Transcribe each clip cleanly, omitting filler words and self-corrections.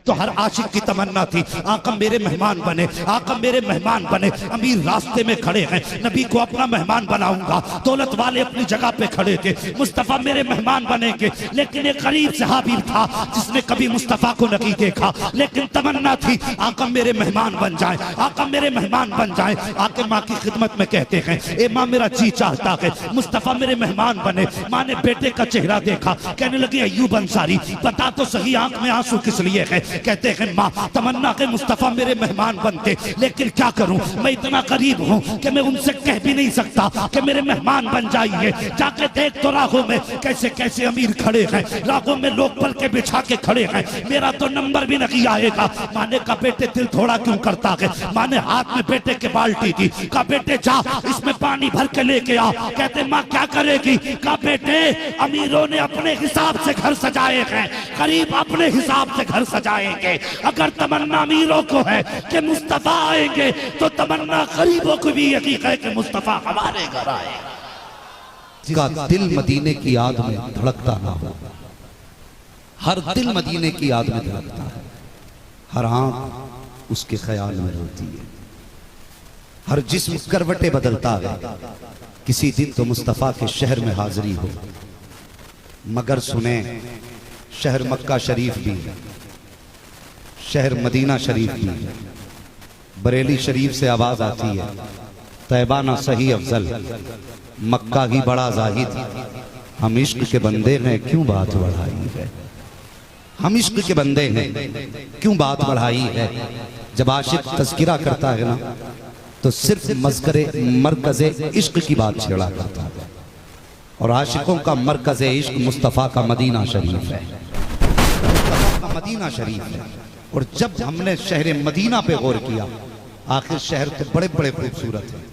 तो हर आशिक की तमन्ना थी आका मेरे मेहमान बने, आका मेरे मेहमान बने। अमीर रास्ते में खड़े हैं, नबी को अपना मेहमान बनाऊंगा। दौलत वाले अपनी जगह पे खड़े थे, मुस्तफ़ा मेरे मेहमान बनेंगे। लेकिन एक गरीब सहाबी था जिसने कभी मुस्तफ़ा को नहीं देखा, लेकिन तमन्ना थी आका मेरे मेहमान बन जाए, आका मेरे मेहमान बन जाए। आके माँ की खिदमत में कहते हैं, ए माँ मेरा जी चाहता है मुस्तफ़ा मेरे मेहमान बने। माँ ने बेटे का चेहरा देखा, कहने लगी अय्यूब अंसारी बता तो सही आंख में आंसू किस लिए है। कहते हैं माँ तमन्ना के मुस्तफ़ा मेरे मेहमान बनते, लेकिन क्या करूं मैं इतना गरीब हूं कि मैं उनसे कह भी नहीं सकता कि मेरे मेहमान बन जाइए। जाके देख तो राहों में कैसे कैसे अमीर खड़े हैं, राहों में लोग पल के बिछा के खड़े हैं, मेरा तो नंबर भी नहीं आएगा। माँ ने कहा बेटे दिल थोड़ा क्यों करता है। माँ ने हाथ में बेटे के बाल्टी दी, कहा बेटे जा इसमें पानी भर के लेके आ। कहते माँ क्या करेगी। कहा बेटे अमीरों ने अपने हिसाब से घर सजाए हैं, गरीब अपने हिसाब से घर सजाएंगे। अगर तमन्ना अमीरों को है कि मुस्तफ़ा आएंगे, तो तमन्ना गरीबों को भी यकीन है कि मुस्तफ़ा हमारे घर आएगा। जिसका दिल मदीने की याद में धड़कता ना हो, हर दिल मदीने की याद में धड़कता है, हर आंख उसके ख्याल में रोती है, हर जिस्म करवटें बदलता है। किसी दिन तो मुस्तफ़ा के शहर में हाजिरी हो, मगर सुने शहर मक्का शरीफ भी है, शहर मदीना शरीफ भी है। बरेली शरीफ से आवाज आती है तैबा ना सही अफजल, मक्का ही बड़ा जाहिद। हम इश्क के बंदे हैं क्यों बात बढ़ाई है, हम इश्क के बंदे हैं क्यों बात बढ़ाई है। जब आशिक तज़किरा करता है ना, तो सिर्फ मरकज़े इश्क की बात छेड़ा करता है, और आशिकों का मरकज़े इश्क मुस्तफ़ा का मदीना शरीफ है, मुस्तफ़ा का मदीना शरीफ है। और जब हमने शहर मदीना पे गौर किया, आखिर शहर तो बड़े बड़े खूबसूरत हैं,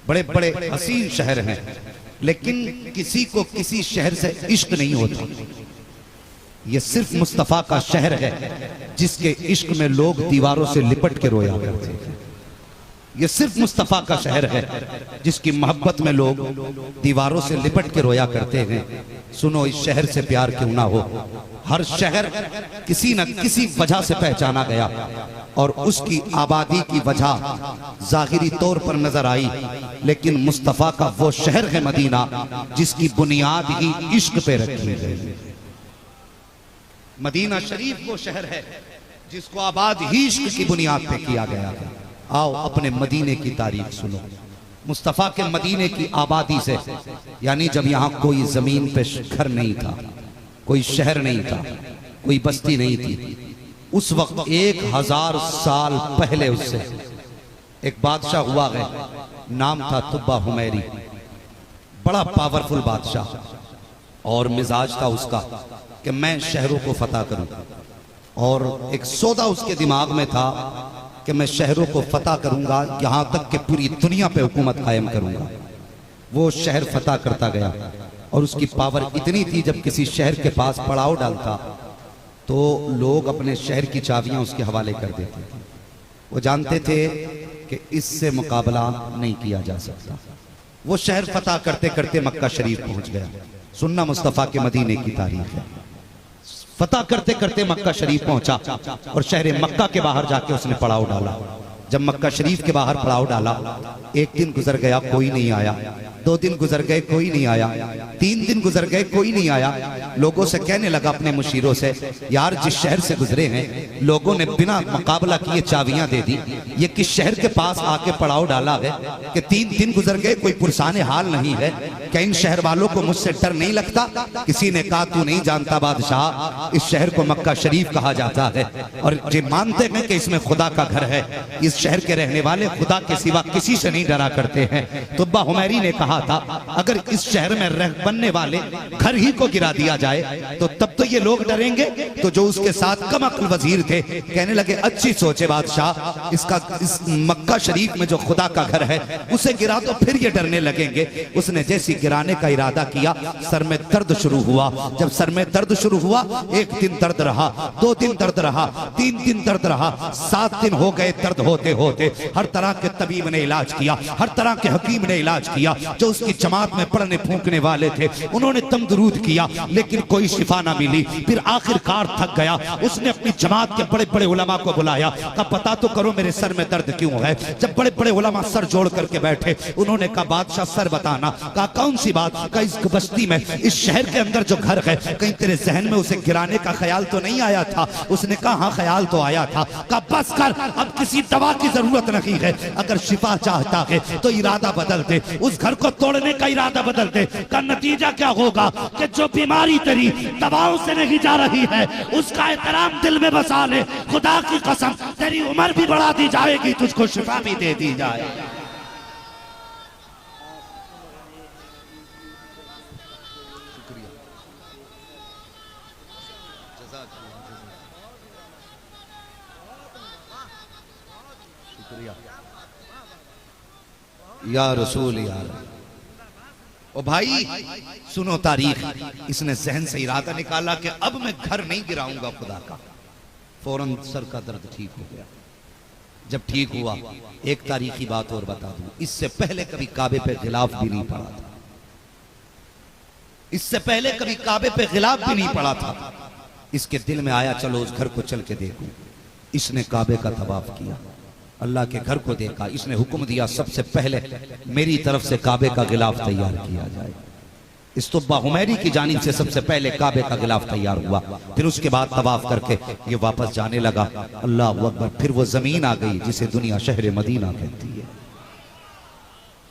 बड़े बड़े हसीन शहर हैं, लेकिन किसी को किसी शहर से इश्क नहीं होता। ये सिर्फ मुस्तफ़ा का शहर है जिसके इश्क में लोग दीवारों से लिपट के रोया करते हैं। ये सिर्फ मुस्तफ़ा का शहर है जिसकी मोहब्बत में लोग दीवारों से लिपट के रोया करते हैं। सुनो इस शहर से प्यार क्यों ना हो, हर शहर किसी न किसी वजह से पहचाना गया, और उसकी आबादी की वजह जाहिरी तौर पर नजर आई। लेकिन मुस्तफ़ा का वो शहर है मदीना जिसकी बुनियाद ही इश्क पे रखी गई। मदीना शरीफ वो शहर है जिसको आबाद ही इश्क की बुनियाद पे किया गया है। आओ अपने मदीने की तारीख सुनो, मुस्तफ़ा के मदीने की आबादी से, यानी जब यहाँ कोई जमीन पे घर नहीं था, कोई शहर नहीं था, कोई बस्ती नहीं थी, उस वक्त 1000 साल पहले उससे एक बादशाह हुआ है, नाम था तुब्बा हुमैरी। बड़ा पावरफुल बादशाह, और मिजाज था उसका कि मैं शहरों को फतह करूं, और एक सौदा उसके दिमाग में था कि मैं शहरों को फतह करूंगा, यहां तक कि पूरी दुनिया पे हुकूमत कायम करूंगा। वो शहर फतह करता गया, और उसकी पावर इतनी थी जब किसी शहर के पास पड़ाव डालता तो लोग अपने शहर की चाबियां उसके हवाले कर देते थे। वो जानते थे कि इससे मुकाबला नहीं किया जा सकता। वो शहर फतह करते करते मक्का शरीफ पहुंच गया। सुन्ना मुस्तफ़ा के मदीने की तारीख है। फतह करते करते मक्का शरीफ पहुंचा, और शहर मक्का के बाहर जाके उसने पड़ाव डाला। जब मक्का शरीफ के बाहर पड़ाव डाला, एक दिन गुजर गया, कोई नहीं आया। 2 दिन गुजर गए, कोई नहीं आया। 3 दिन गुजर गए, कोई नहीं आया। लोगों से कहने लगा अपने मुशीरों से, यार जिस शहर से गुजरे हैं लोगों ने बिना मुकाबला किए चाबियां दे दी, ये किस शहर के पास आके पड़ाव डाला है कि 3 दिन गुजर गए, कोई पुरसाने हाल नहीं है। क्या इन शहर वालों को मुझसे डर नहीं लगता? किसी ने कहा तू नहीं जानता बादशाह, इस शहर को मक्का शरीफ कहा जाता है, और ये मानते हैं कि इसमें खुदा का घर है। इस शहर के रहने वाले खुदा के सिवा किसी से नहीं डरा करते हैं। तुब्बा हुमैरी ने कहा था, अगर इस शहर में बनने वाले घर ही को गिरा दिया जाए तो तब तो ये लोग डरेंगे। तो जो उसके साथ कम अक्ल वजीर थे कहने लगे, अच्छी सोचे बादशाह, इस मक्का शरीफ में जो खुदा का घर है उसे गिरा तो फिर ये डरने लगेंगे। उसने जैसी गिराने का इरादा किया, सर में दर्द शुरू हुआ। जब सर में दर्द शुरू हुआ, 1 दिन दर्द रहा, 2 दिन दर्द रहा, 3 दिन दर्द रहा, 7 दिन हो गए दर्द होते होते। हर तरह के तबीब ने इलाज किया, हर तरह के हकीम ने इलाज किया, जो उसकी जमात में पढ़ने फूंकने वाले थे उन्होंने दम दरूद किया, लेकिन लेकिन कोई शिफा ना मिली। फिर आखिरकार थक गया, उसने अपनी जमात के बड़े बड़े उलमा को बुलाया, कहा पता तो करो मेरे सर में दर्द क्यों है। जब बड़े बड़े उलमा सर जोड़ करके बैठे, उन्होंने कहा बादशाह सर बताना। कहा कौन सी बात। कहा इस बस्ती में, इस शहर के अंदर जो घर है, कहीं तेरे जहन में उसे गिराने का ख्याल तो नहीं आया था। उसने कहा हाँ ख्याल तो आया था। कहा बस कर, अब किसी दवा की जरूरत नहीं है, अगर शिफा चाहता है तो इरादा बदल दे, उस घर को तोड़ने का इरादा बदल दे। का नतीजा क्या होगा कि जो बीमारी तेरी दवाओं से नहीं जा रही है, उसका एहतराम दिल में बसा ले। खुदा की कसम तेरी उम्र भी बढ़ा दी जाएगी, तुझको शिफा भी दे दी जाए। या रसूल यार। ओ भाई सुनो तारीख। इसने जहन से इरादा निकाला कि अब मैं घर नहीं गिराऊंगा खुदा का। फौरन सर का दर्द ठीक हो गया। जब ठीक हुआ, एक तारीखी बात और बता दूं, इससे पहले कभी काबे पे गिलाफ भी नहीं पड़ा था। इससे पहले कभी काबे पे गिलाफ भी नहीं पड़ा था। इसके दिल में आया चलो उस घर को चल के देखूं। इसने काबे का तवाफ किया, अल्लाह के घर को देखा। इसने हुक्म दिया सबसे पहले मेरी तरफ से काबे का गिलाफ तैयार किया जाए। इस्तुब्बा हुमैरी की जानिब से सबसे पहले काबे का गिलाफ तैयार हुआ। फिर उसके बाद तवाफ करके ये वापस जाने लगा। अल्लाह अकबर। फिर वो जमीन आ गई जिसे दुनिया शहर मदीना कहती है।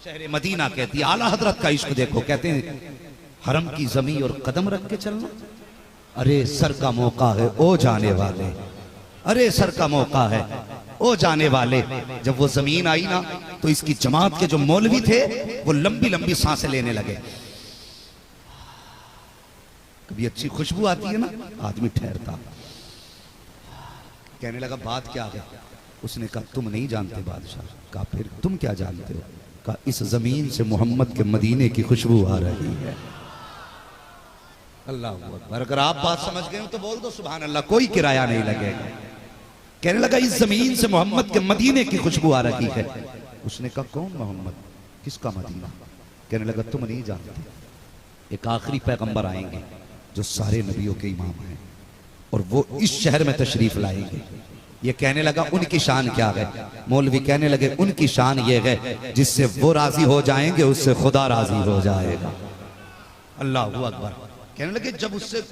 शहर मदीना कहती है। आला हजरत का इश्क देखो, कहते हैं हरम की जमीन और कदम रख के चलना। अरे सर का मौका है ओ जाने वाले, अरे सर का मौका है ओ जाने वाले। जब वो जमीन आई ना, तो इसकी जमात के जो मौलवी थे वो लंबी लंबी सांसें लेने लगे। कभी अच्छी खुशबू आती है ना, आदमी ठहरता। कहने लगा बात क्या है। उसने कहा तुम नहीं जानते बादशाह। कहा फिर तुम क्या जानते हो। कहा इस जमीन से मोहम्मद के मदीने की खुशबू आ रही है। अल्लाह अकबर। अगर आप बात समझ गए हो तो बोल दो सुभान अल्लाह, कोई किराया नहीं लगेगा। कहने लगा इस जमीन से मोहम्मद के मदीने की खुशबू आ रही है। उसने कहा कौन मोहम्मद, किसका मदीना। कहने लगा तुम नहीं जानते, एक आखिरी पैगंबर आएंगे जो सारे नबियों के इमाम हैं, और वो इस शहर में तशरीफ लाएंगे। ये कहने लगा उनकी शान क्या है। मौलवी कहने लगे उनकी शान ये है जिससे वो राजी हो जाएंगे उससे खुदा राजी हो जाएगा। अल्लाह अकबर। कहने लगे जब उससे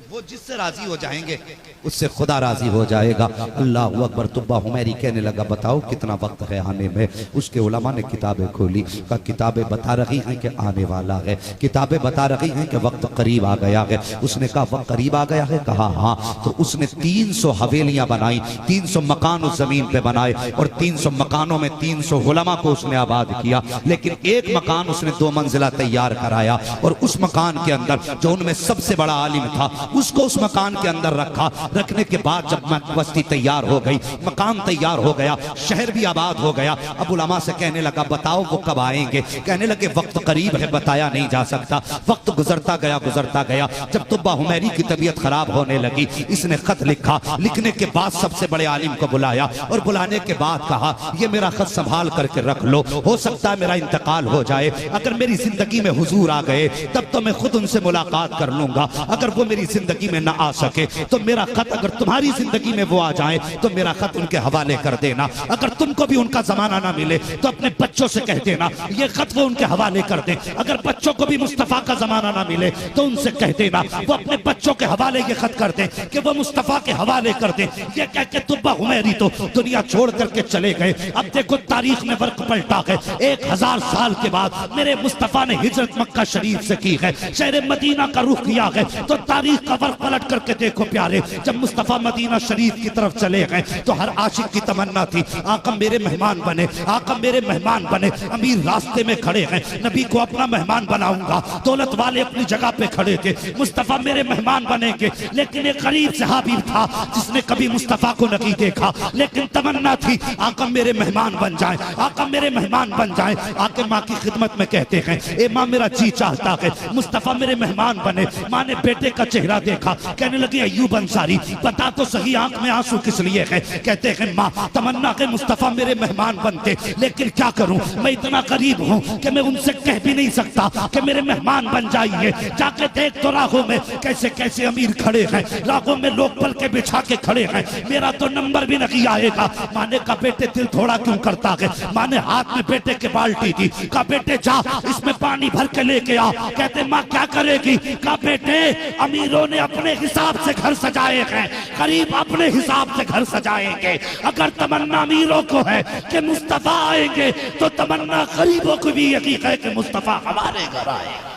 वो जिससे राजी हो जाएंगे उससे खुदा राजी हो जाएगा। अल्लाह अकबर। तुब्बा हुमैरी कहने लगा बताओ कितना वक्त है आने में। उसके उलमा ने किताबें खोली, कहा किताबें बता रही हैं कि आने वाला है, किताबें बता रही हैं कि वक्त करीब आ गया है। उसने कहा वक्त करीब आ गया है। कहा हाँ। तो उसने 300 हवेलियां बनाई, 300 मकान उस जमीन पे बनाए, और 300 मकानों में 300 उलमा को उसने आबाद किया। लेकिन एक मकान उसने 2 मंजिला तैयार कराया, और उस मकान के अंदर जो उनमें सबसे बड़ा आलिम था उसको उस मकान के अंदर रखा। रखने के बाद जब बस्ती तैयार हो गई, मकान तैयार हो गया, शहर भी आबाद हो गया। अब उलमा से कहने लगा बताओ वो कब आएंगे। कहने लगे वक्त करीब है, बताया नहीं जा सकता। वक्त गुजरता गया गुजरता गया। जब तुब्बा हुमैरी की तबीयत खराब होने लगी, इसने खत लिखा। लिखने के बाद सबसे बड़े आलिम को बुलाया, और बुलाने के बाद कहा ये मेरा खत संभाल करके रख लो, हो सकता है मेरा इंतकाल हो जाए। अगर मेरी जिंदगी में हुजूर आ गए तब तो मैं खुद उनसे मुलाकात कर लूंगा। अगर वो मेरी जिंदगी में ना आ सके तो मेरा खत, अगर तुम्हारी जिंदगी में वो आ जाए तो मेरा खत उनके हवाले कर देना। अगर तुमको भी उनका जमाना ना मिले तो अपने बच्चों से कह देना ये खत वो उनके हवाले कर दे। अगर बच्चों को भी मुस्तफा का जमाना ना मिले तो उनसे कह देना वो अपने बच्चों के हवाले ये खत कर दे कि वो मुस्तफा के हवाले कर दे। ये कह के तुब्बा हुमैरी तो दुनिया छोड़ करके चले गए। अब देखो तारीख में वर्क पलटा है। 1000 साल के बाद मेरे मुस्तफा ने हिजरत मक्का शरीफ से की है, शहर मदीना का रुख किया है। तो तारीख का वर्क पलट करके देखो प्यारे, जब मुस्तफा मदीना शरीफ की तरफ चले गए तो हर आशिक की तमन्ना थी आका मेरे मेहमान बने, आका मेरे मेहमान बने। अमीर रास्ते में खड़े हैं, नबी को अपना मेहमान बनाऊंगा। दौलत वाले अपनी जगह पे खड़े थे, मुस्तफा मेरे मेहमान बनेंगे। लेकिन एक गरीब सहाबी था जिसने कभी मुस्तफा को नहीं देखा, लेकिन तमन्ना थी आका मेरे मेहमान बन जाए, आका मेरे मेहमान बन जाए। आके माँ की खिदमत में कहते हैं ए माँ मेरा जी चाहता है मुस्तफा मेरे मेहमान बने। माँ ने बेटे का चेहरा देखा। कहने लगी अय्यूब अंसारी बता तो सही आंख में आंसू किस लिए है? कहते हैं माँ तमन्ना के मुस्तफा मेरे मेहमान बनते, लेकिन क्या करूं मैं इतना करीब हूं कि मैं उनसे कह भी नहीं सकता कि मेरे मेहमान बन जाइए। जाके देख तो राहों में कैसे कैसे अमीर खड़े हैं, राहों में लोग पल के बिछा के खड़े हैं, मेरा तो नंबर भी नहीं आएगा। माने का बेटे दिल थोड़ा क्यों करता है? माने हाथ में बेटे के बाल्टी थी, का बेटे जा इसमें पानी भर के लेके आ। कहते माँ क्या करेगी? का बेटे अमीरों ने अपने हिसाब से घर सजाए हैं, गरीब अपने हिसाब से घर सजाएंगे। अगर तमन्ना अमीरों को है कि मुस्तफा आएंगे तो तमन्ना गरीबों को भी यकीन है कि मुस्तफा हमारे घर आएगा।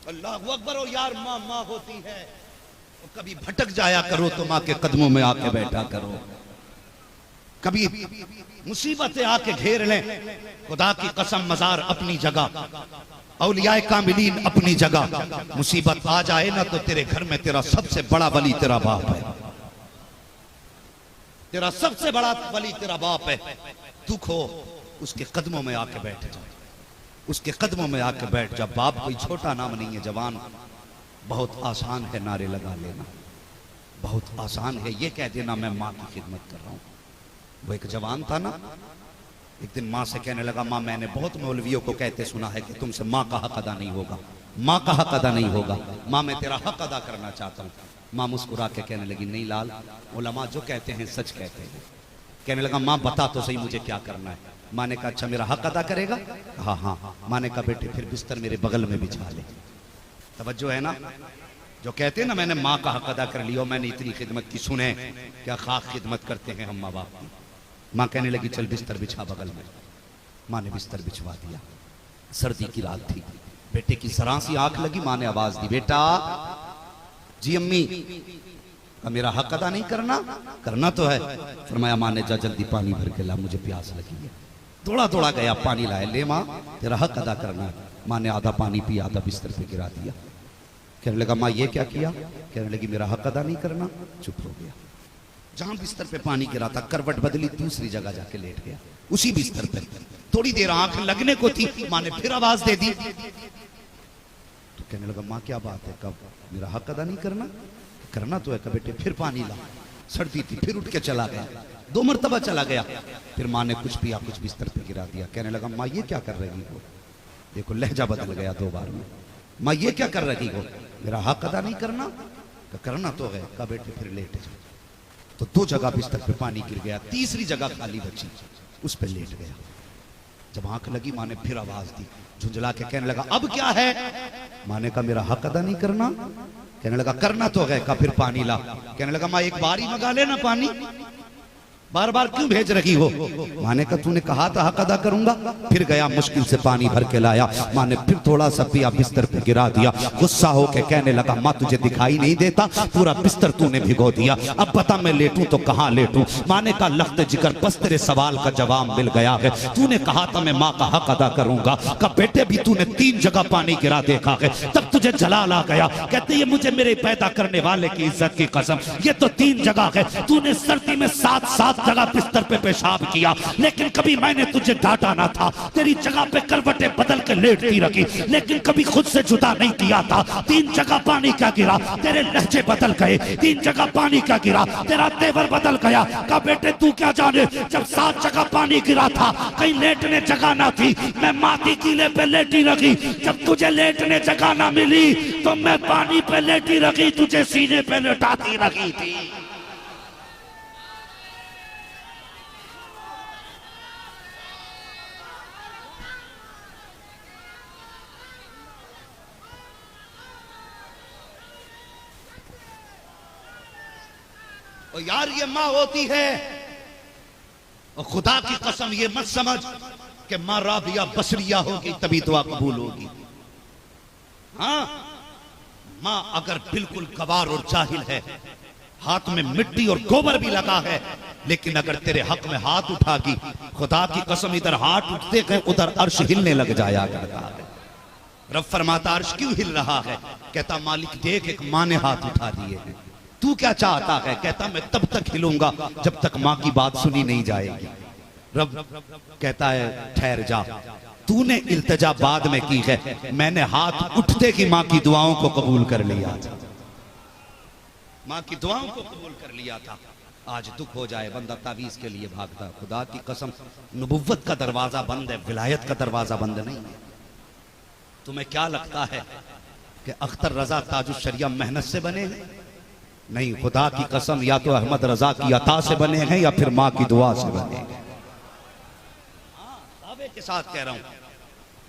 अल्लाहु अकबर। ओ यार माँ माँ होती है, तो कभी भटक जाया करो तो माँ के कदमों में आके बैठा करो। कभी मुसीबतें आके घेर लें, खुदा की कसम मजार अपनी जगह, औलियाए कामिलीन अपनी जगह। मुसीबत आ जाए ना तो तेरे घर में तेरा सबसे बड़ा वली तेरा बाप है, तेरा सबसे बड़ा वली तेरा बाप है। दुख हो उसके कदमों में आके बैठ जा, उसके कदमों में आके बैठ जा। बाप कोई छोटा नाम नहीं है जवान। बहुत आसान है नारे लगा लेना, बहुत आसान है ये कह देना मैं माँ की खिदमत कर रहा हूँ। वो एक जवान था ना, एक दिन माँ से कहने लगा माँ मैंने बहुत मौलवियों को कहते सुना है कि तुमसे माँ का हक अदा नहीं होगा, माँ का हक अदा नहीं होगा। माँ मैं तेरा हक अदा करना चाहता हूँ। माँ मुस्कुरा के कहने लगी नहीं लाल, उलमा जो कहते हैं सच कहते हैं। कहने लगा माँ बता तो सही मुझे क्या करना है? माँ ने कहा अच्छा मेरा हक अदा करेगा? हाँ हाँ। माँ ने कहा बेटे फिर बिस्तर मेरे बगल में बिछा ले। तवज्जो है ना, जो कहते हैं ना मैंने माँ का हक अदा कर लिया, मैंने इतनी खिदमत की, सुने क्या खाक खिदमत करते हैं हम माँ बाप की। माँ कहने लगी चल बिस्तर बिछा बगल में। माँ ने बिस्तर बिछवा दिया। सर्दी की रात थी, बेटे की सराह सी आंख लगी। माँ ने आवाज दी बेटा। जी अम्मी। मेरा हक अदा नहीं करना? करना तो है। फरमाया माँ ने जा जल्दी पानी भर के ला, मुझे प्यास लगी है। दौड़ा दौड़ा गया, पानी लाया। ले माँ तेरा हक अदा करना है। माँ ने आधा पानी पिया, आधा बिस्तर पे गिरा दिया। कहने लगा माँ ये क्या किया? कहने लगी मेरा हक अदा नहीं करना। चुप हो गया। जहां बिस्तर पे पानी गिरा था करवट बदली, दूसरी जगह जाके लेट गया उसी बिस्तर पे। थोड़ी देर आंख लगने को थी, माँ ने फिर आवाज दे दी। तो कहने लगा माँ क्या बात है? कब? मेरा हक अदा नहीं करना? करना तो है। कब बेटे फिर पानी ला। सर्दी थी, फिर उठ के चला गया। 2 मरतबा चला गया। फिर माँ ने कुछ पिया, कुछ बिस्तर पे गिरा दिया। कहने लगा माँ ये क्या कर रही हो? देखो लहजा बदल गया 2 बार में। माँ ये क्या कर रही हो? मेरा हक अदा नहीं करना? करना तो है। कब बेटे फिर लेट जा। तो 2 जगह बिस्तर पे पानी गिर गया, तीसरी जगह खाली बची, उस पे लेट गया। जब आंख लगी माँ ने फिर आवाज दी, झुंझला के कहने लगा अब क्या है? माँ ने कहा मेरा हक अदा नहीं करना? कहने लगा करना तो है। कहा फिर पानी ला। कहने लगा माँ एक बार ही मंगा लेना पानी, बार बार क्यों भेज रही हो? माँ ने कहा तूने कहा था हक अदा करूंगा। फिर गया मुश्किल से पानी भर के लाया। माँ ने फिर थोड़ा सा पिया, बिस्तर पे गिरा दिया। गुस्सा होके कहने लगा माँ तुझे दिखाई नहीं देता? पूरा बिस्तर तूने भिगो दिया। अब बता मैं लेटूं तो कहाँ लेटूं? माँ ने कहा लख्त जिगर बस तेरे सवाल का जवाब मिल गया है। तूने कहा था मैं माँ का हक अदा करूंगा। कहा बेटे भी तूने 3 जगह पानी गिरा देखा है, तब तुझे जलाल आ गया। कहते ये मुझे मेरे पैदा करने वाले की इज्जत की कसम, ये तो 3 जगह है। तूने सर्दी में 7 जगह बिस्तर पे पेशाब किया, लेकिन कभी मैंने तुझे डांटा ना था। तेरी जगह पे करवटें बदल के लेटती रखी, लेकिन कभी खुद से जुदा नहीं किया था। 3 जगह पानी क्या गिरा? तेरे लहजे बदल गए। 3 जगह पानी क्या गिरा? तेरा तेवर बदल गया। कहा बेटे तू क्या जाने, जब 7 जगह पानी गिरा था कहीं लेटने जगह ना थी, मैं माटी कीले पे लेटी रखी। जब तुझे लेटने जगह ना मिली तो मैं पानी पे लेटी रखी, तुझे सीने पे लेटाती रखी थी। और यार ये माँ होती है, और खुदा की कसम ये मत समझ कि माँ राबिया बसरिया होगी तभी दुआ कबूल होगी। हाँ माँ अगर बिल्कुल गवार और जाहिल है, हाथ में मिट्टी और गोबर भी लगा है, लेकिन अगर तेरे हक में हाथ उठागी, खुदा की कसम इधर हाथ उठते गए उधर अर्श हिलने लग जाया करता है। रब फरमाता अर्श क्यों हिल रहा है? कहता मालिक देख एक माँ ने हाथ उठा दिए हैं, तू क्या चाहता है? कहता मैं तब तक हिलूंगा जब तक माँ की बात सुनी नहीं जाएगी। रब कहता है ठहर जा, तूने इल्तिजा बाद में की है, मैंने हाथ उठते की माँ की दुआओं को कबूल कर लिया था, माँ की दुआओं को कबूल कर लिया था। आज दुख हो जाए बंदा तावीज के लिए भागता। खुदा की कसम, नबुव्वत का दरवाजा बंद है, विलायत का दरवाजा बंद नहीं है। तुम्हें क्या लगता है कि अख्तर रजा ताजुश शरिया मेहनत से बने हैं? नहीं, खुदा की कसम, या तो अहमद रजा की अता से बने हैं या फिर माँ की दुआ से बने हैं। दावे के साथ कह रहा हूं,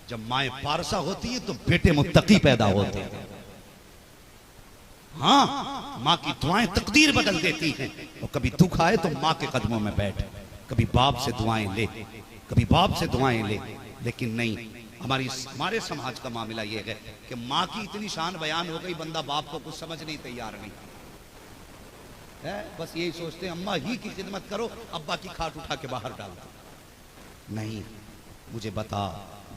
जब माए पारसा होती है तो बेटे मुत्तकी पैदा होते हैं। हाँ, माँ की दुआएं तकदीर बदल देती हैं। और कभी दुख आए तो माँ के कदमों में बैठ, कभी बाप से दुआएं ले, कभी बाप से दुआएं ले। लेकिन नहीं, हमारे समाज का मामला यह है कि माँ की इतनी शान बयान हो गई, बंदा बाप को कुछ समझ नहीं, तैयार नहीं है। बस यही सोचते हैं अम्मा ही की खिदमत करो, अब्बा की खाट उठा के बाहर डाल दो। नहीं, मुझे बता,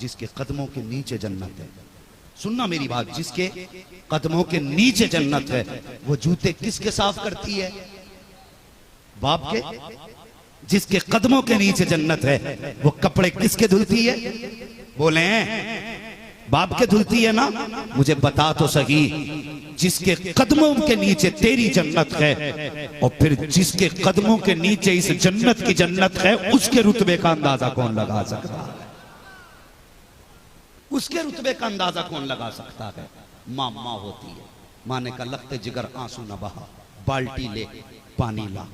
जिसके कदमों के नीचे जन्नत है, सुनना मेरी बात, जिसके कदमों के नीचे जन्नत है, वो जूते किसके साफ करती है? बाप के। जिसके कदमों के नीचे जन्नत है, वो कपड़े किसके धुलती है? बोले बाप के धुलती है ना? मुझे बता तो सही, जिसके कदमों के नीचे तेरी जन्नत है, और फिर जिसके कदमों के नीचे इस जन्नत की जन्नत है, उसके रुतबे का अंदाजा कौन लगा सकता है? उसके रुतबे का अंदाजा कौन लगा सकता है? माँ माँ होती है। माँ ने कहा लगते जिगर आंसू न बहा, बाल्टी ले पानी ला।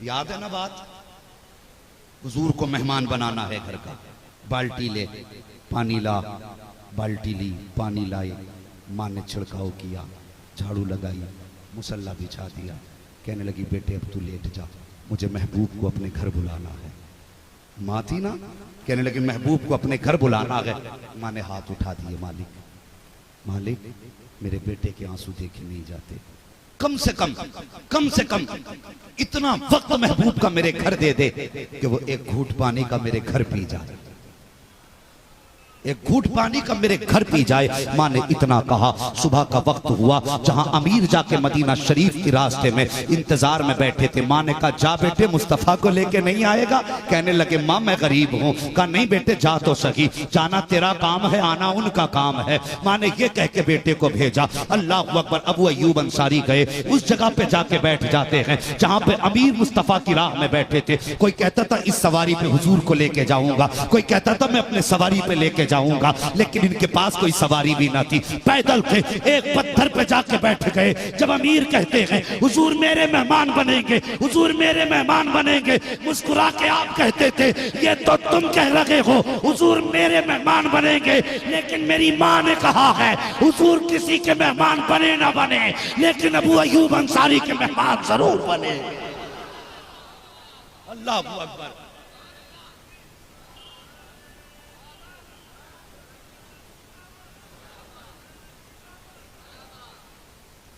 याद है ना बात? हुजूर को मेहमान बनाना है घर का, बाल्टी ले पानी ला। बाल्टी ली, पानी लाए, माँ ने छिड़काव किया, झाड़ू लगाई, मुसल्ला बिछा दिया। कहने लगी बेटे अब तू लेट जा, मुझे महबूब को अपने घर बुलाना है। माँ थी ना, कहने लगी महबूब को अपने घर बुलाना है। माँ ने हाथ उठा दिए, मालिक मालिक मेरे बेटे के आंसू देखे नहीं जाते, कम से कम इतना वक्त महबूब का मेरे घर दे दे कि वो एक घूंट पानी का मेरे घर पी जाए, एक घूंट पानी का मेरे घर पी जाए। माँ ने इतना कहा। सुबह का वक्त हुआ, जहां अमीर जाके मदीना शरीफ के रास्ते में इंतजार में बैठे थे। माँ ने कहा जा बेटे, मुस्तफा को लेके नहीं आएगा? कहने लगे माँ मैं गरीब हूँ। कहा नहीं बेटे जा तो सही, जाना तेरा काम है, आना उनका काम है। माँ ने ये कह के बेटे को भेजा। अल्लाह अकबर। अबू अय्यूब अंसारी गए, उस जगह पे जाके बैठ जाते हैं जहां पे अमीर मुस्तफा की राह में बैठे थे। कोई कहता था इस सवारी पे हुजूर को लेके जाऊंगा, कोई कहता था मैं अपने सवारी पे लेके जाऊंगा, लेकिन इनके पास कोई सवारी भी ना थी। पैदल थे, एक पत्थर पे जाके बैठ गए। जब अमीर कहते हैं हुजूर मेरे मेहमान बनेंगे, हुजूर मेरे मेहमान बनेंगे, मुस्कुरा के आप कहते थे ये तो तुम कह रहे हो हुजूर मेरे मेहमान बनेंगे, लेकिन मेरी माँ ने कहा है हुजूर किसी के मेहमान बने ना बने, लेकिन अबू अय्यूब अंसारी के मेहमान जरूर बने। अल्लाह अकबर।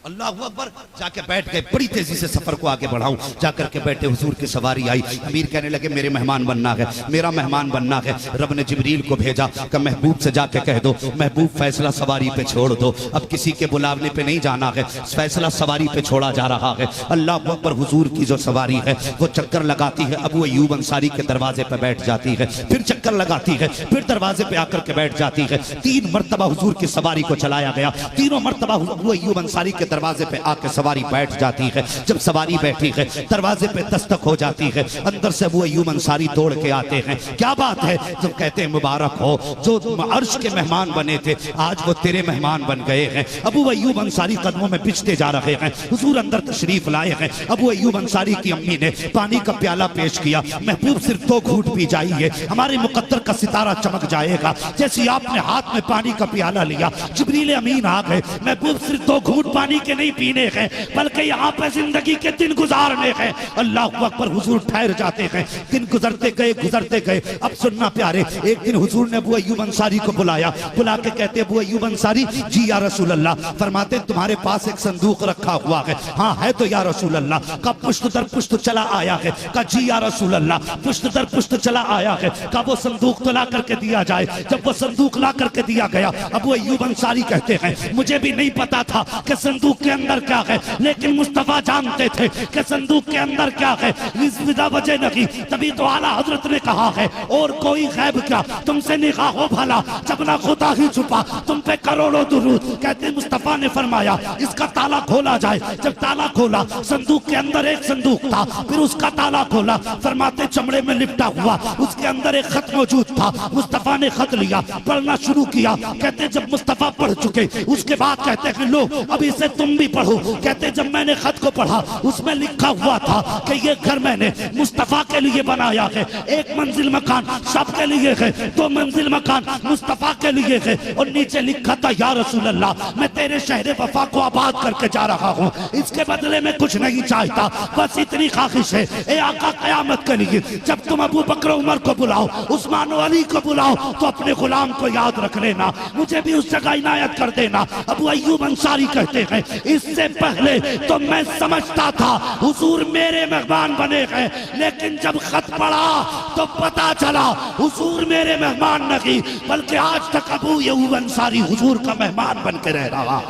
अल्लाह अकबर। जाके बैठ गए। बड़ी तेजी से सफर को आगे बढ़ाऊं, जाकर के बैठे, हुजूर की सवारी आई। अमीर कहने लगे मेरे मेहमान बनना है, मेरा मेहमान बनना है। रब ने जिब्रील को भेजा कि महबूब से जाके कह दो महबूब फैसला सवारी पे छोड़ दो, अब किसी के बुलावने पे नहीं जाना है, फैसला सवारी पे छोड़ा जा रहा है। अल्लाह अकबर। हुजूर की जो सवारी है वो चक्कर लगाती है, अबू अय्यूब अंसारी के दरवाजे पे बैठ जाती है, फिर चक्कर लगाती है, फिर दरवाजे पे आकर के बैठ जाती है। 3 मरतबा हुजूर की सवारी को चलाया गया, तीनों मरतबा अबू अय्यूब अंसारी के दरवाजे पे आके सवारी बैठ जाती है। जब सवारी बैठी है, दरवाजे पे दस्तक हो जाती है, अंदर से अबू अय्यूब अंसारी दौड़ के आते हैं। क्या बात है? तो कहते हैं मुबारक हो, जो अर्श के मेहमान बने थे आज वो तेरे मेहमान बन गए हैं। अबू अय्यूब अंसारी कदमों में पिछते जा रहे हैं। हुजूर अंदर तशरीफ लाए हैं। अबू अय्यूब अंसारी की अम्मी ने पानी का प्याला पेश किया। महबूब सिर्फ 2 घूंट पी जाइए, हमारे मुकद्दर का सितारा चमक जाएगा। जैसे आपने हाथ में पानी का प्याला लिया, जिब्रील अमीन आ गए। महबूब सिर्फ 2 घूंट पानी के नहीं पीने हैं, बल्कि यहाँ पे जिंदगी के दिन गुजारने हैं। अल्लाह अकबर। हुजूर ठहर जाते हैं। दिन गुजरते गए। अब सुनना प्यारे, एक दिन हुजूर ने अबू अय्यूब अंसारी को बुलाया, बुला के कहते अबू अय्यूब अंसारी जी या रसूल अल्लाह। फरमाते तुम्हारे पास एक संदूक रखा हुआ है? हाँ है तो या रसूल अल्लाह। का पुश्त दर पुश्त चला आया है? का जी या रसूल अल्लाह पुश्त दर पुश्त चला आया है। का वो संदूक तो ला करके दिया जाए। जब वो संदूक ला करके दिया गया, अबू अय्यूब अंसारी कहते हैं मुझे भी नहीं पता था कि संदूक संदूक के अंदर क्या है, लेकिन मुस्तफा जानते थे कि संदूक के अंदर क्या है। इस विदा वजह नहीं, तभी तो आला हजरत ने कहा है और कोई गैब क्या तुमसे निगाह हो भला, जब ना खुदा ही छुपा तुम पे करोड़ों दुरूद। कहते मुस्तफा ने फरमाया इसका ताला खोला जाए। जब ताला खोला, संदूक के अंदर एक संदूक था, फिर उसका ताला खोला, फरमाते चमड़े में लिपटा हुआ उसके अंदर एक खत मौजूद था। मुस्तफा ने खत लिया, पढ़ना शुरू किया। कहते जब मुस्तफा पढ़ चुके उसके बाद कहते हैं लो अब इसे तुम भी पढ़ो। कहते जब मैंने खत को पढ़ा उसमें लिखा हुआ था कि ये घर मैंने मुस्तफा के लिए बनाया है। एक मंजिल मकान सबके लिए है, 2 मंजिल मकान मुस्तफा के लिए है, और नीचे लिखा था या रसूल अल्लाह मैं तेरे शहर वफा को आबाद करके जा रहा हूँ, इसके बदले में कुछ नहीं चाहता, बस इतनी ख्वाहिश है ए आका कयामत के लिए जब तुम अबू बकर उमर को बुलाओ, उस्मान और अली को बुलाओ तो अपने गुलाम को याद रख लेना, मुझे भी उस जगह इनायत कर देना। अबू अय्यूब अंसारी कहते हैं इससे पहले तो मैं समझता था हुजूर मेरे मेहमान बने हैं, लेकिन जब खत पढ़ा तो पता चला हुजूर मेरे मेहमान नहीं बल्कि आज तक अबू अय्यूब अंसारी हुजूर का मेहमान बन के रह रहा।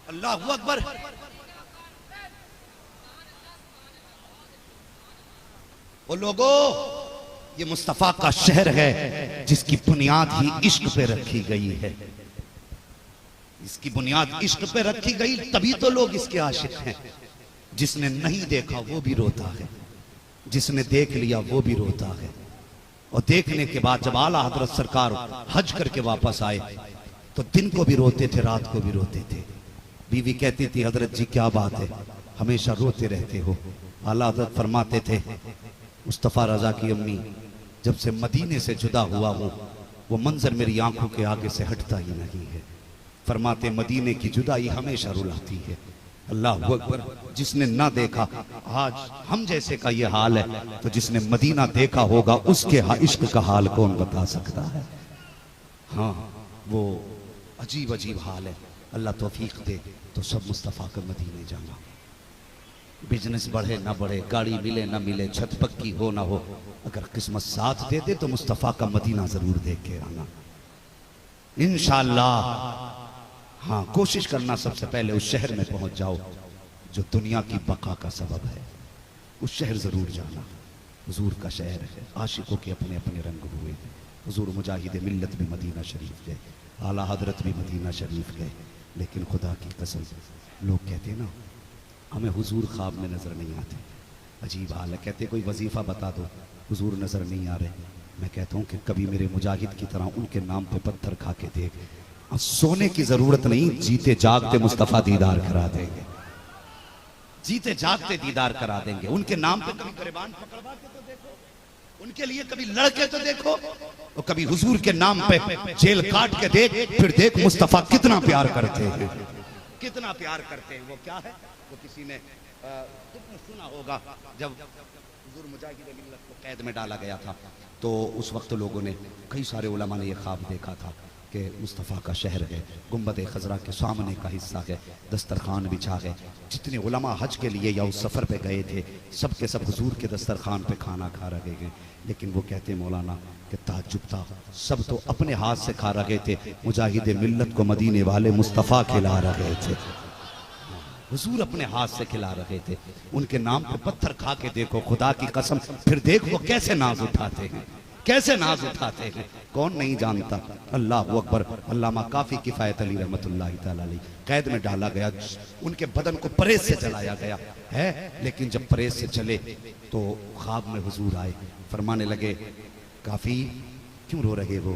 अल्लाहू अकबर। वो लोगों, ये मुस्तफा का शहर है जिसकी बुनियाद ही इश्क पे रखी गई है। इसकी बुनियाद इश्क पे रखी गई तभी तो लोग इसके आशिक हैं। जिसने नहीं देखा वो भी रोता है, जिसने देख लिया वो भी रोता है। और देखने के बाद जब आला हजरत सरकार हज करके वापस आए तो दिन को भी रोते थे, रात को भी रोते थे। बीवी कहती थी हजरत जी क्या बात है, हमेशा रोते रहते हो। आला हजरत फरमाते थे मुस्तफ़ा रजा की अम्मी जब से मदीने से जुदा हुआ हूँ वो मंजर मेरी आंखों के आगे से हटता ही नहीं है। फरमाते मदीने की जुदाई हमेशा रुलाती है। अल्लाह अकबर। जिसने ना देखा, आज हम जैसे का ये हाल है तो जिसने मदीना देखा होगा उसके इश्क का हाल कौन बता सकता है। हाँ, वो अजीब अजीब हाल है। अल्लाह तौफीक दे तो सब मुस्तफ़ा के मदीने जाना। बिजनेस बढ़े ना बढ़े, गाड़ी मिले ना मिले, छत पक्की हो ना हो, अगर किस्मत साथ दे दे तो मुस्तफ़ा का मदीना जरूर देख के आना इंशाअल्लाह। हाँ, कोशिश करना सबसे पहले उस शहर में पहुंच जाओ जो दुनिया की बका का सबब है। उस शहर जरूर जाना। हुजूर का शहर है, आशिकों के अपने अपने रंग हुए। हुजूर मुजाहिद मिल्लत भी मदीना शरीफ गए, आला हजरत भी मदीना शरीफ गए, लेकिन खुदा की कसम लोग कहते ना हमें हुजूर ख्वाब में नजर नहीं आते। अजीब हाल है। कहते कोई वजीफा बता दो, हुजूर नजर नहीं आ रहे। मैं कहता हूँ कि कभी मेरे मुजाहिद की तरह उनके नाम पे पत्थर खा के देख। सोने की जरूरत नहीं, जीते जागते मुस्तफा दीदार करा देंगे, जीते जागते दीदार करा देंगे। उनके नाम पे कभी गिरबान पकड़वा के तो देखो, उनके लिए कभी लड़के तो देखो, और कभी हुजूर के नाम पे जेल काट के देख, फिर देख मुस्तफा कितना प्यार करते हैं, कितना प्यार करते हैं। वो क्या है, वो किसी ने तुमने सुना होगा जब हुजूर मुजाहिद मिल्लत को कैद में डाला गया था तो उस वक्त लोगों ने, कई सारे उलमा ने यह ख्वाब देखा था कि मुस्तफ़ा का शहर है, गुंबद खजरा के सामने का हिस्सा है, दस्तरखान बिछा है। जितने उलमा हज के लिए या उस सफ़र पे गए थे सब के सब हुजूर के दस्तरखान पे खाना खा रहे हैं। लेकिन वो कहते मौलाना कि ताज्जुब था, सब तो अपने हाथ से खा रहे थे, मुजाहिद मिल्लत को मदीने वाले मुस्तफ़ा खिला रहे थे। हुजूर अपने हाथ से खिला रहे थे। उनके नाम पे पत्थर खा के देखो, खुदा की कसम, फिर देख वो कैसे नाज उठाते हैं, कैसे नाज उठाते हैं। कौन नहीं जानता। अल्लाह अकबर। अल्लामा काफी किफायत अली रहमतुल्लाह तआला अलैह कैद में डाला गया, उनके बदन को परेज से जलाया गया है। लेकिन जब परेज से चले तो ख्वाब में हुजूर आए, फरमाने लगे काफी क्यों रो रहे हो?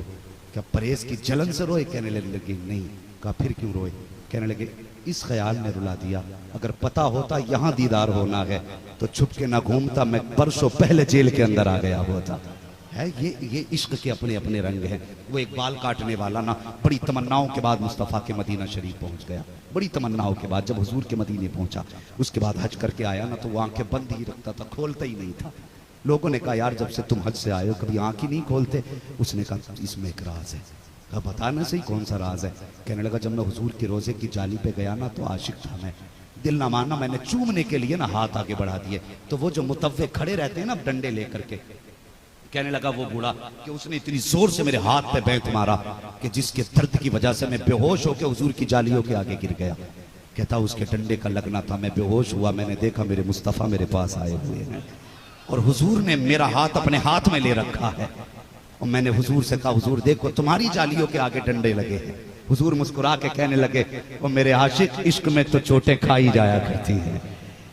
क्या परेज की जलन से रोए? कहने लगे नहीं। कहा फिर क्यों रोए? कहने लगे इस ख्याल ने रुला दिया, अगर पता होता यहाँ दीदार होना है तो छुप के ना घूमता, मैं बरसों पहले जेल के अंदर आ गया होता है। ये इश्क के अपने अपने रंग हैं। वो एक बाल काटने वाला ना बड़ी तमन्नाओं के बाद मुस्तफ़ा के मदीना शरीफ पहुंच गया, बड़ी तमन्नाओं के बाद। जब हुजूर के मदीने पहुंचा उसके बाद हज करके आया ना तो वो आंखें बंद ही रखता था, खोलता ही नहीं था। लोगों ने कहा यार जब से तुम हज से आए हो कभी आंख ही नहीं खोलते। उसने कहा इसमें एक राज है। कहा बताना सही कौन सा राज है? कहने लगा जब मैं हुजूर के रोजे की जाली पे गया ना तो आशिक था मैं, दिल ना मानना, मैंने चूमने के लिए ना हाथ आगे बढ़ा दिए, तो वो जो मुतव्वे खड़े रहते हैं ना डंडे लेकर के, कहने लगा वो बूढ़ा कि उसने इतनी जोर से मेरे हाथ पे बैंत मारा कि जिसके दर्द की वजह से मैं बेहोश होकर हुजूर की जालियों के आगे गिर गया। कहता उसके डंडे का लगना था, मैं बेहोश हुआ, मैंने देखा मेरे मुस्तफ़ा मेरे पास आए हुए हैं और हुजूर ने मेरा हाथ अपने हाथ में ले रखा है। और मैंने हुजूर से कहा, हुजूर देखो तुम्हारी जालियों के आगे डंडे लगे हैं। हुजूर मुस्कुरा के कहने लगे, वो मेरे आशिक, इश्क में तो चोटें खाई जाया करती हैं,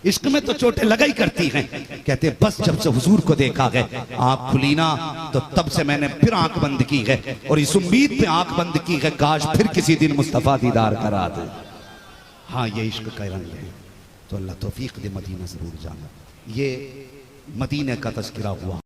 इश्क में तो चोटें लगाई करती हैं। कहते बस जब से हुजूर को देखा है, आंख खुली ना तो तब से मैंने फिर आंख बंद की है और इस उम्मीद पे आंख बंद की है, काश फिर किसी दिन मुस्तफ़ा दीदार करा दे। हाँ ये इश्क का रंग है, तो अल्लाह तौफीक दे, मदीना जरूर जाना। ये मदीने का तज़किरा हुआ।